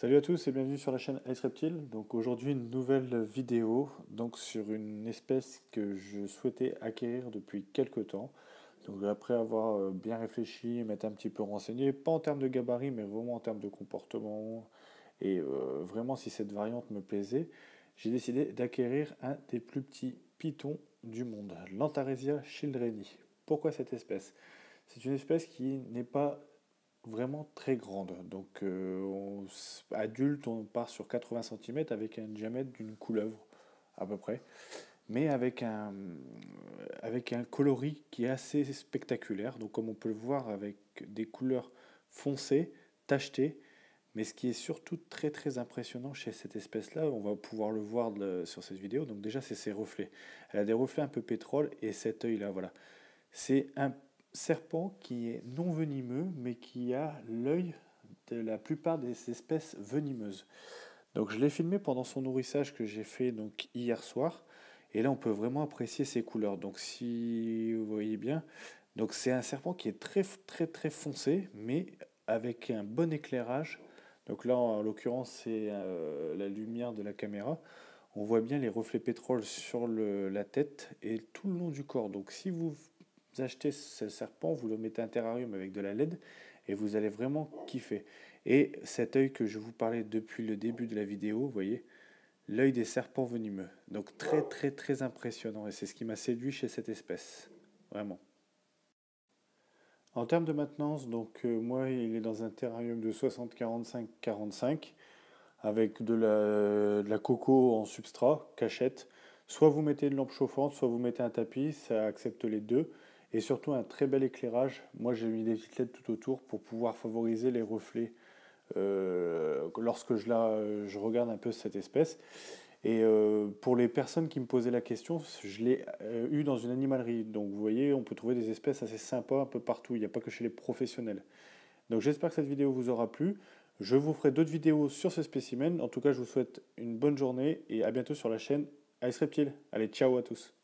Salut à tous et bienvenue sur la chaîne Ice Reptile. Donc aujourd'hui une nouvelle vidéo donc sur une espèce que je souhaitais acquérir depuis quelques temps. Donc après avoir bien réfléchi, m'être un petit peu renseigné, pas en termes de gabarit mais vraiment en termes de comportement et vraiment si cette variante me plaisait, j'ai décidé d'acquérir un des plus petits pythons du monde, l'Antaresia childreni. Pourquoi cette espèce? C'est une espèce qui n'est pas vraiment très grande. Donc, adulte, on part sur 80 cm avec un diamètre d'une couleuvre, à peu près, mais avec un coloris qui est assez spectaculaire. Donc, comme on peut le voir, avec des couleurs foncées, tachetées. Mais ce qui est surtout très très impressionnant chez cette espèce-là, on va pouvoir le voir sur cette vidéo. Donc déjà, c'est ses reflets. Elle a des reflets un peu pétrole et cet œil-là, voilà. C'est un serpent qui est non venimeux, mais qui a l'œil de la plupart des espèces venimeuses. Donc je l'ai filmé pendant son nourrissage que j'ai fait donc hier soir. Et là, on peut vraiment apprécier ses couleurs. Donc si vous voyez bien, donc c'est un serpent qui est très très très foncé, mais avec un bon éclairage. Donc là, en l'occurrence, c'est la lumière de la caméra. On voit bien les reflets pétrole sur la tête et tout le long du corps. Donc si vous achetez ce serpent, vous le mettez à un terrarium avec de la LED et vous allez vraiment kiffer. Et cet œil que je vous parlais depuis le début de la vidéo, vous voyez, l'œil des serpents venimeux. Donc très très très impressionnant et c'est ce qui m'a séduit chez cette espèce. Vraiment. En termes de maintenance, donc moi il est dans un terrarium de 60-45-45 avec de la coco en substrat, cachette. Soit vous mettez une lampe chauffante, soit vous mettez un tapis, ça accepte les deux. Et surtout un très bel éclairage. Moi j'ai mis des petites LED tout autour pour pouvoir favoriser les reflets lorsque je regarde un peu cette espèce. Et pour les personnes qui me posaient la question, je l'ai eu dans une animalerie. Donc vous voyez, on peut trouver des espèces assez sympas un peu partout. Il n'y a pas que chez les professionnels. Donc j'espère que cette vidéo vous aura plu. Je vous ferai d'autres vidéos sur ce spécimen. En tout cas, je vous souhaite une bonne journée et à bientôt sur la chaîne Ice Reptile. Allez, ciao à tous.